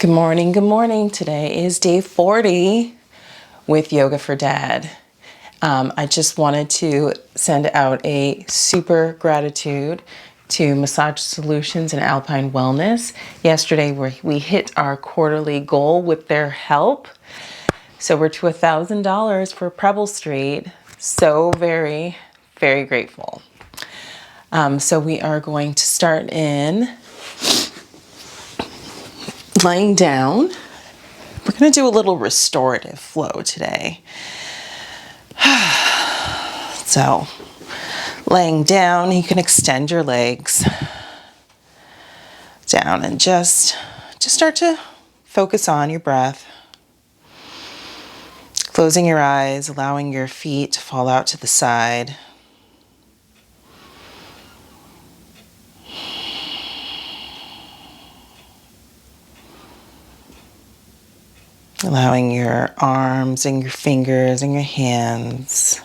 Good morning, good morning. Today is day 40 with Yoga for Dad. I just wanted to send out a super gratitude to Massage Solutions and Alpine Wellness. Yesterday we hit our quarterly goal with their help. So we're to $1,000 for Preble Street. So very, very grateful. So we are going to start in laying down. We're going to do a little restorative flow today. So, laying down, you can extend your legs down and just start to focus on your breath. Closing your eyes, allowing your feet to fall out to the side. Allowing your arms and your fingers and your hands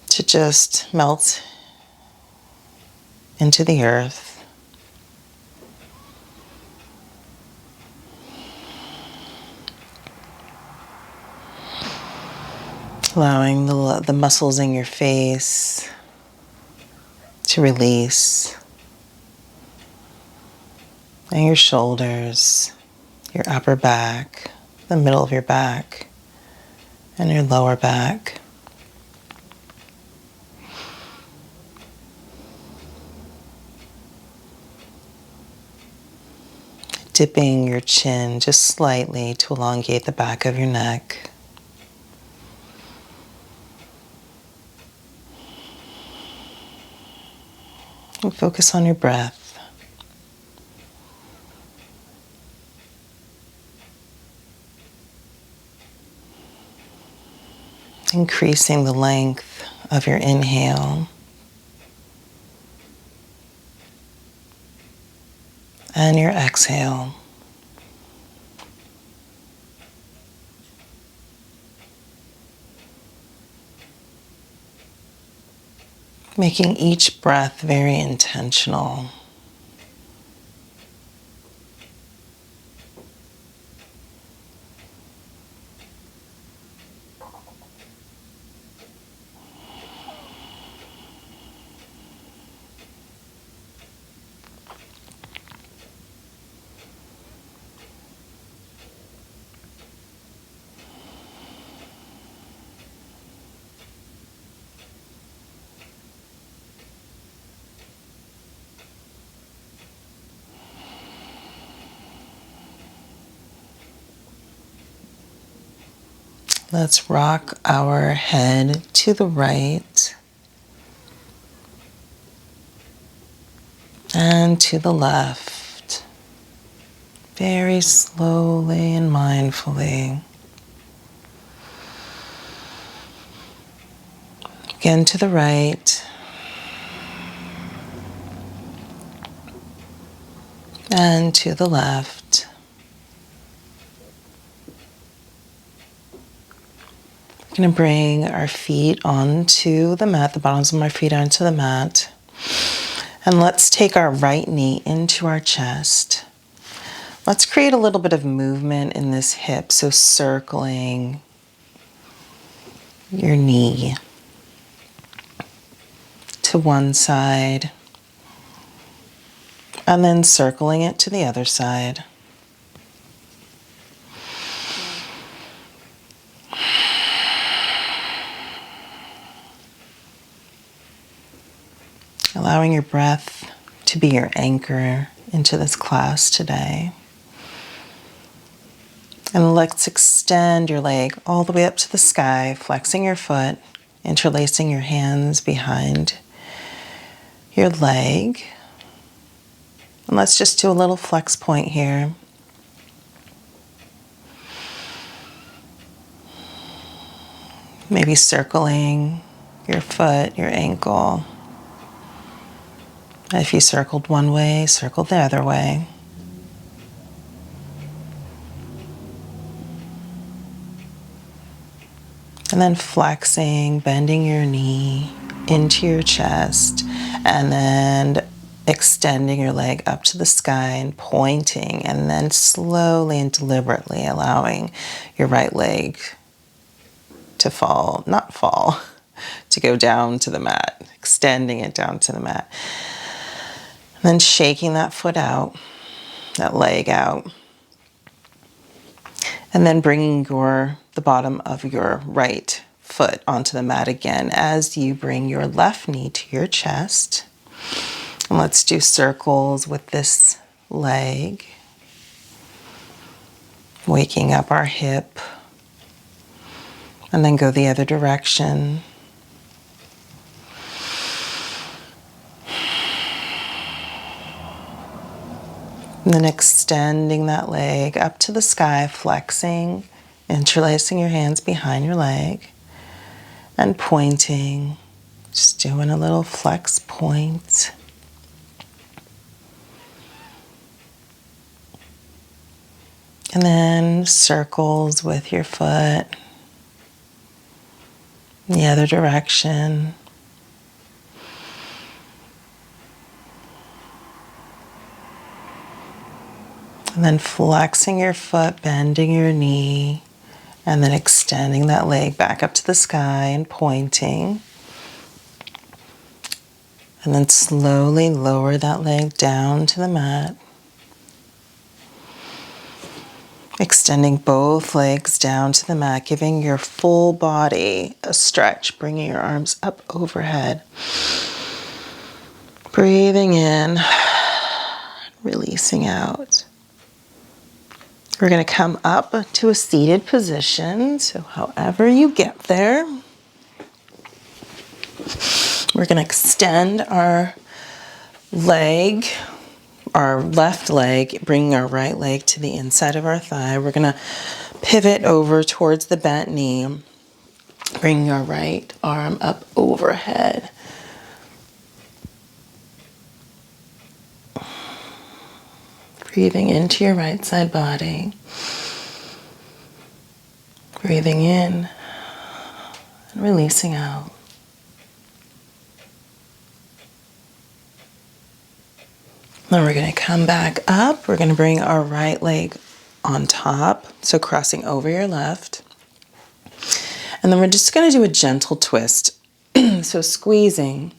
to just melt into the earth. Allowing the muscles in your face to release. And your shoulders, your upper back, the middle of your back, and your lower back. Dipping your chin just slightly to elongate the back of your neck. And focus on your breath. Increasing the length of your inhale and your exhale. Making each breath very intentional. Let's rock our head to the right and to the left, very slowly and mindfully. Again to the right and to the left. We're going to bring our feet onto the mat, the bottoms of my feet onto the mat. And let's take our right knee into our chest. Let's create a little bit of movement in this hip, so circling your knee to one side and then circling it to the other side. Allowing your breath to be your anchor into this class today. And let's extend your leg all the way up to the sky, flexing your foot, interlacing your hands behind your leg. And let's just do a little flex point here. Maybe circling your foot, your ankle. If you circled one way, circle the other way. And then flexing, bending your knee into your chest, and then extending your leg up to the sky and pointing, and then slowly and deliberately allowing your right leg to to go down to the mat, extending it down to the mat. And then shaking that foot out, that leg out. And then bringing the bottom of your right foot onto the mat again as you bring your left knee to your chest. And let's do circles with this leg, waking up our hip, and then go the other direction. And then extending that leg up to the sky, flexing, interlacing your hands behind your leg, and pointing, just doing a little flex point. And then circles with your foot, the other direction. And then flexing your foot, bending your knee, and then extending that leg back up to the sky and pointing. And then slowly lower that leg down to the mat. Extending both legs down to the mat, giving your full body a stretch, bringing your arms up overhead. Breathing in, releasing out. We're going to come up to a seated position, so however you get there. We're going to extend our leg, our left leg, bringing our right leg to the inside of our thigh. We're going to pivot over towards the bent knee, bringing our right arm up overhead. Breathing into your right side body. Breathing in and releasing out. Then we're going to come back up. We're going to bring our right leg on top, so crossing over your left. And then we're just going to do a gentle twist. So squeezing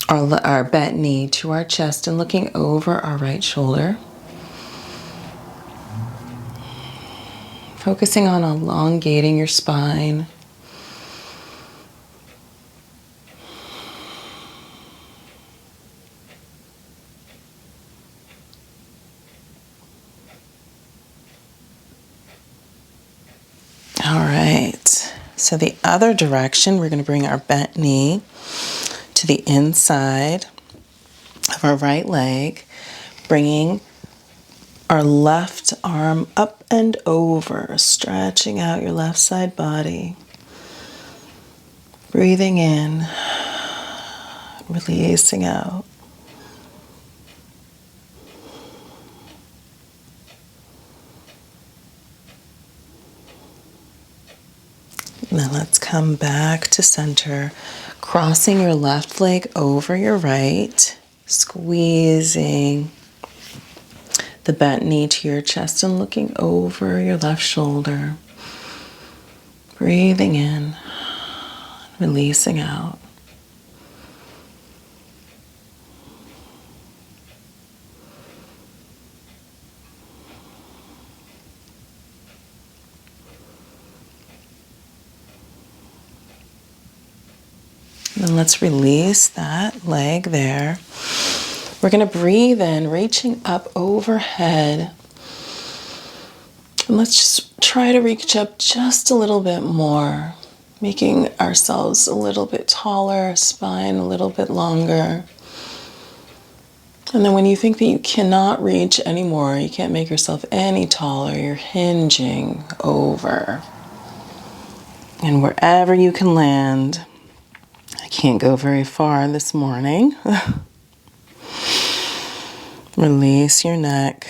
our bent knee to our chest and looking over our right shoulder. Focusing on elongating your spine. All right, so the other direction, we're going to bring our bent knee to the inside of our right leg, bringing our left arm up and over, stretching out your left side body. Breathing in, releasing out. And then let's come back to center, crossing your left leg over your right, squeezing the bent knee to your chest and looking over your left shoulder. Breathing in, releasing out. And let's release that leg there. We're going to breathe in, reaching up overhead. And let's just try to reach up just a little bit more, making ourselves a little bit taller, spine a little bit longer. And then when you think that you cannot reach anymore, you can't make yourself any taller, you're hinging over. And wherever you can land, I can't go very far this morning. Release your neck.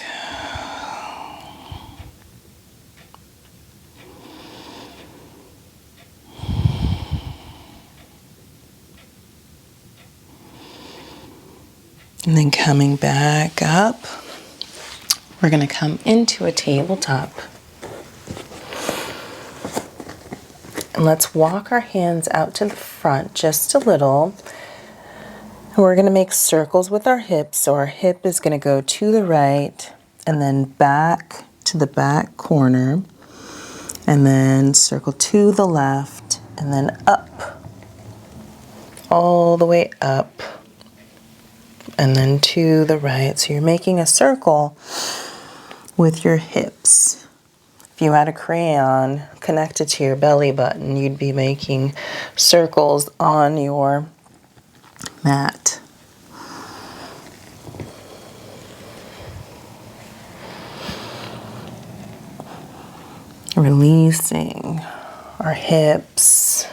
And then coming back up, we're going to come into a tabletop. And let's walk our hands out to the front just a little. And we're going to make circles with our hips. So our hip is going to go to the right and then back to the back corner. And then circle to the left and then up. All the way up. And then to the right. So you're making a circle with your hips. If you had a crayon connected to your belly button, you'd be making circles on your mat. Releasing our hips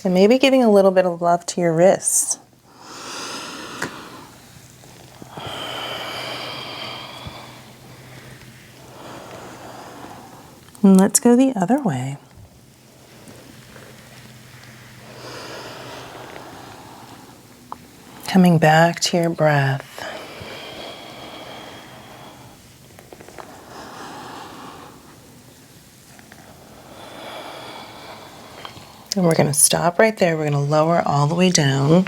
and maybe giving a little bit of love to your wrists. And let's go the other way. Coming back to your breath. And we're going to stop right there. We're going to lower all the way down.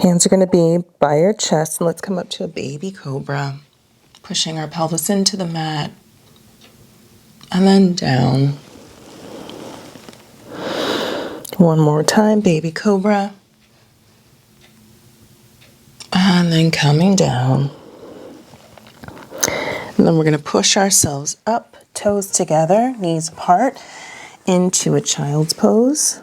Hands are going to be by your chest. And let's come up to a baby cobra. Pushing our pelvis into the mat. And then down. One more time, baby cobra. And then coming down. And then we're going to push ourselves up. Toes together, knees apart, into a child's pose.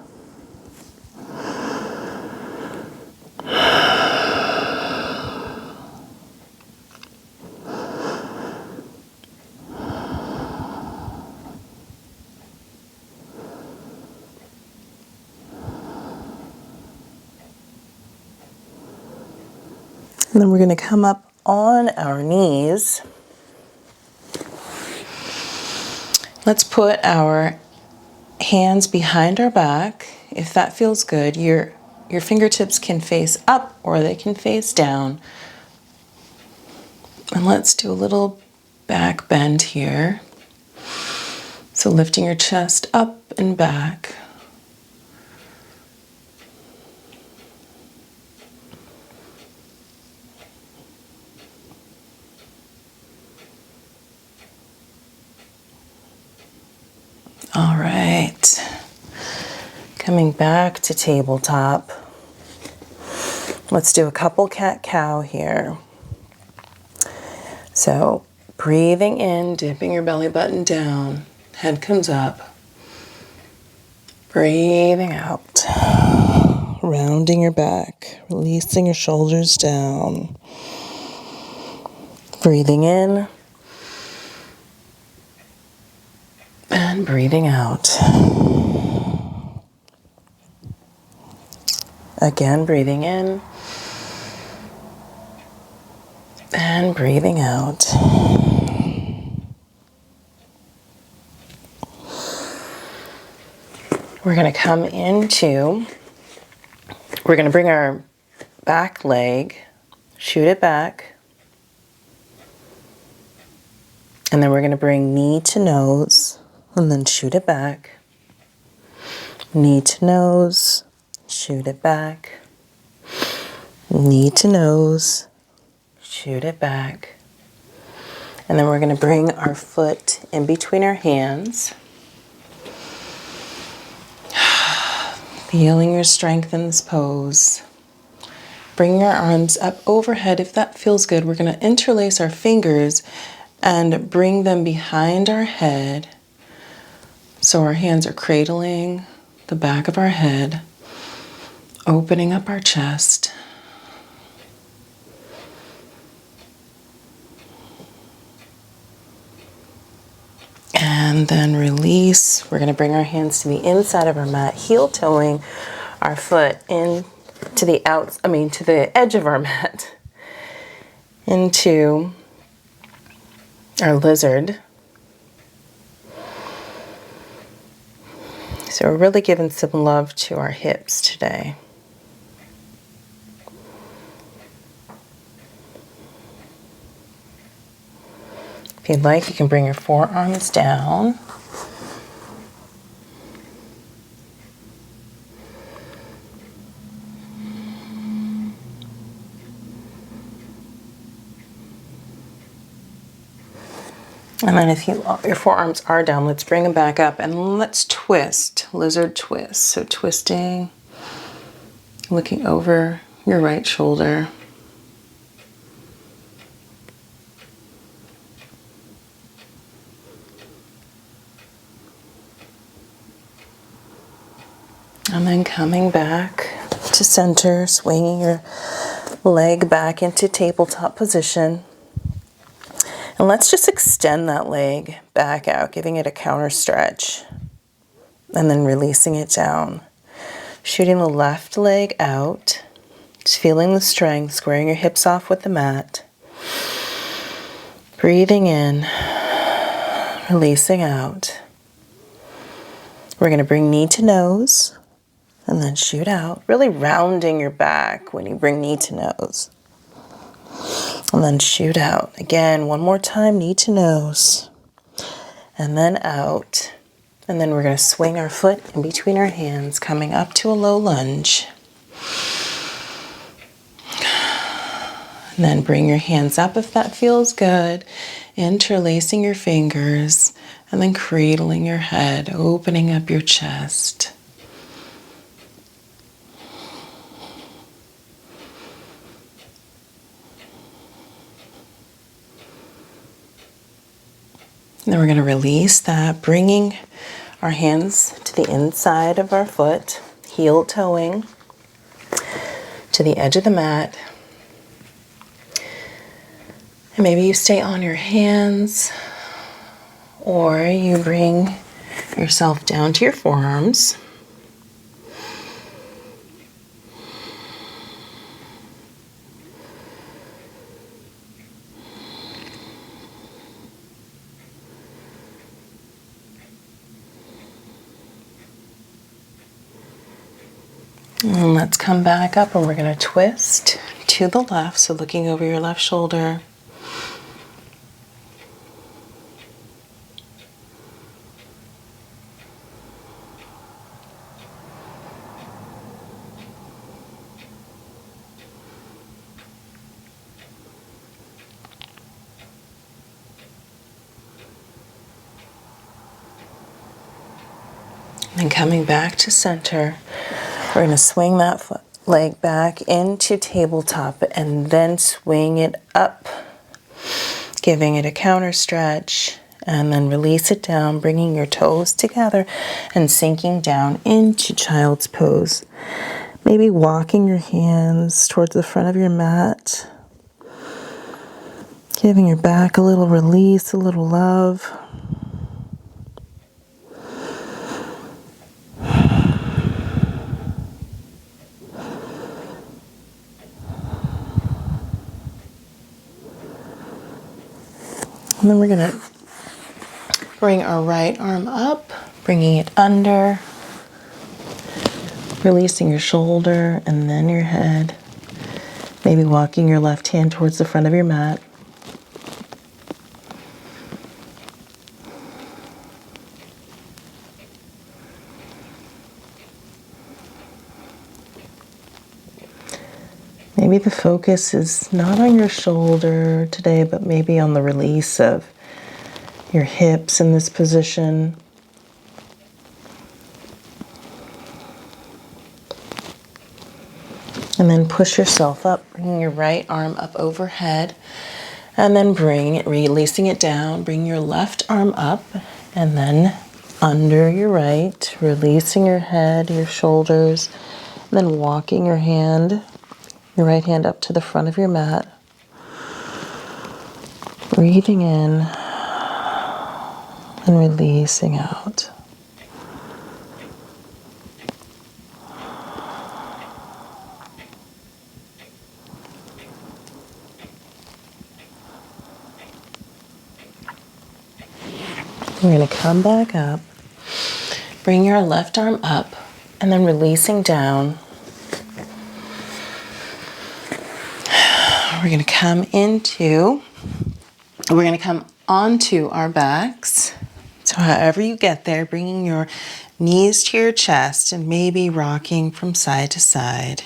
And then we're going to come up on our knees. Let's put our hands behind our back. If that feels good, your fingertips can face up or they can face down. And let's do a little back bend here. So lifting your chest up and back. All right, coming back to tabletop. Let's do a couple cat-cow here. So breathing in, dipping your belly button down, head comes up. Breathing out, rounding your back, releasing your shoulders down. Breathing in. And breathing out. Again, breathing in. And breathing out. We're going to come into, we're going to bring our back leg, shoot it back. And then we're going to bring knee to nose. And then shoot it back. Knee to nose, shoot it back. Knee to nose, shoot it back. And then we're going to bring our foot in between our hands. Feeling your strength in this pose. Bring your arms up overhead if that feels good. We're going to interlace our fingers and bring them behind our head. So our hands are cradling the back of our head, opening up our chest. And then release. We're going to bring our hands to the inside of our mat, heel toeing our foot in to the to the edge of our mat, into our lizard. So we're really giving some love to our hips today. If you'd like, you can bring your forearms down. And then if your forearms are down, let's bring them back up and let's twist, lizard twist. So twisting, looking over your right shoulder. And then coming back to center, swinging your leg back into tabletop position. And let's just extend that leg back out, giving it a counter stretch. And then releasing it down. Shooting the left leg out. Just feeling the strength, squaring your hips off with the mat. Breathing in, releasing out. We're going to bring knee to nose and then shoot out, really rounding your back when you bring knee to nose. And then shoot out. Again, one more time, knee to nose. And then out. And then we're going to swing our foot in between our hands, coming up to a low lunge. And then bring your hands up if that feels good. Interlacing your fingers. And then cradling your head, opening up your chest. Then we're going to release that, bringing our hands to the inside of our foot, heel toeing to the edge of the mat. And maybe you stay on your hands, or you bring yourself down to your forearms. And let's come back up and we're going to twist to the left, so looking over your left shoulder. And coming back to center, we're going to swing that leg back into tabletop and then swing it up, giving it a counter stretch, and then release it down, bringing your toes together and sinking down into child's pose. Maybe walking your hands towards the front of your mat, giving your back a little release, a little love. And then we're going to bring our right arm up, bringing it under, releasing your shoulder and then your head. Maybe walking your left hand towards the front of your mat. Maybe the focus is not on your shoulder today, but maybe on the release of your hips in this position. And then push yourself up, bringing your right arm up overhead, and then releasing it down. Bring your left arm up, and then under your right, releasing your head, your shoulders, and then walking your right hand up to the front of your mat. Breathing in and releasing out. We're going to come back up, bring your left arm up, and then releasing down. We're going to come onto our backs. So however you get there, bringing your knees to your chest and maybe rocking from side to side.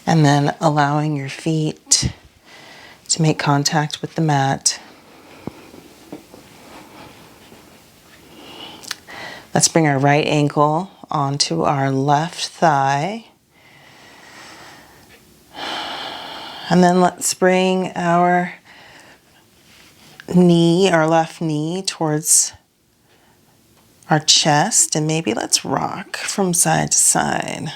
And then allowing your feet to make contact with the mat. Let's bring our right ankle onto our left thigh. And then let's bring our knee, our left knee, towards our chest, and maybe let's rock from side to side.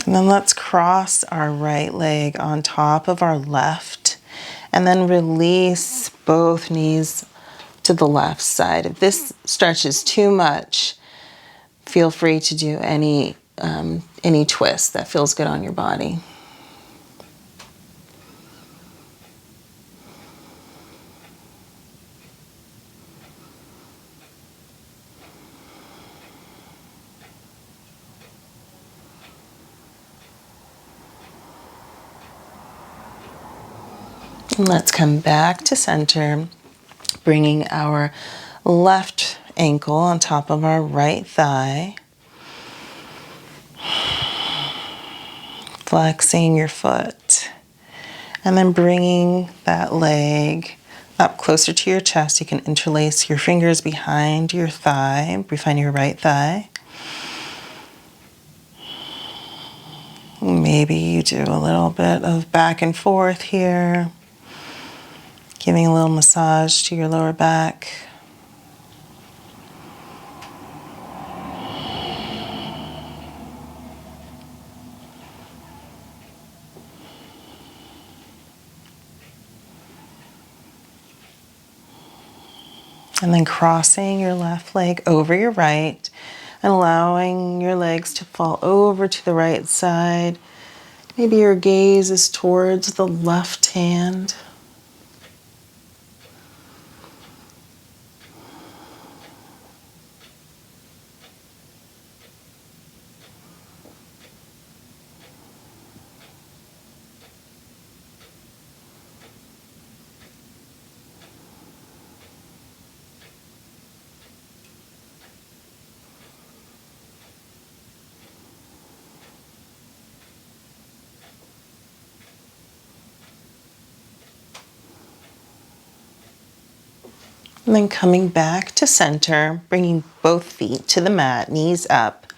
And then let's cross our right leg on top of our left, and then release both knees to the left side. If this stretches too much, feel free to do any twist that feels good on your body. And let's come back to center, bringing our left ankle on top of our right thigh. Flexing your foot. And then bringing that leg up closer to your chest. You can interlace your fingers behind your thigh, behind your right thigh. Maybe you do a little bit of back and forth here, giving a little massage to your lower back. And then crossing your left leg over your right and allowing your legs to fall over to the right side. Maybe your gaze is towards the left hand. And then coming back to center, bringing both feet to the mat, knees up.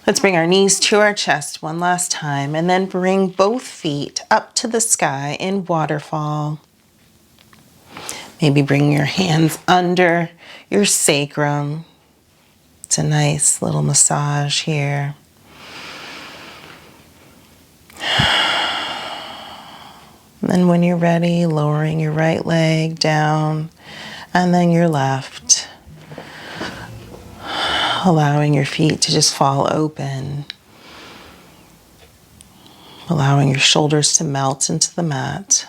Let's bring our knees to our chest one last time, and then bring both feet up to the sky in waterfall. Maybe bring your hands under your sacrum. It's a nice little massage here. And then when you're ready, lowering your right leg down, and then your left. Allowing your feet to just fall open. Allowing your shoulders to melt into the mat.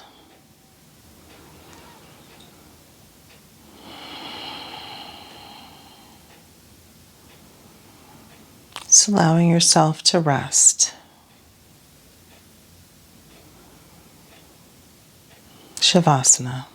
Just allowing yourself to rest. Shavasana.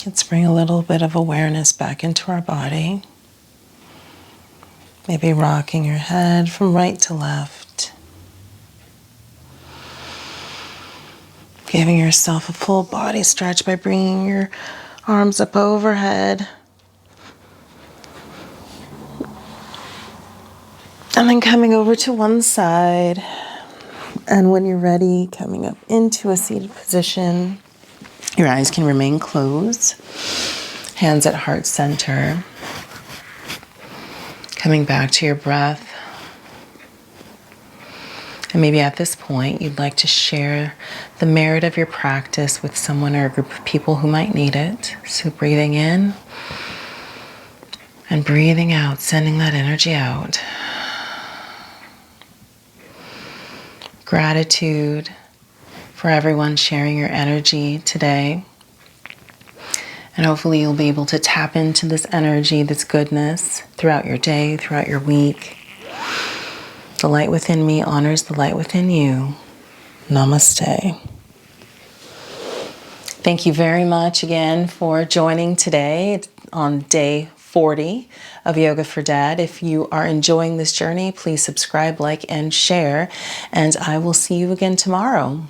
Let's bring a little bit of awareness back into our body. Maybe rocking your head from right to left. Giving yourself a full body stretch by bringing your arms up overhead. And then coming over to one side. And when you're ready, coming up into a seated position. Your eyes can remain closed. Hands at heart center. Coming back to your breath. And maybe at this point, you'd like to share the merit of your practice with someone or a group of people who might need it. So breathing in and breathing out, sending that energy out. Gratitude for everyone sharing your energy today. And hopefully you'll be able to tap into this energy, this goodness throughout your day, throughout your week. The light within me honors the light within you. Namaste. Thank you very much again for joining today on day 40 of Yoga for Dad. If you are enjoying this journey, please subscribe, like, and share. And I will see you again tomorrow.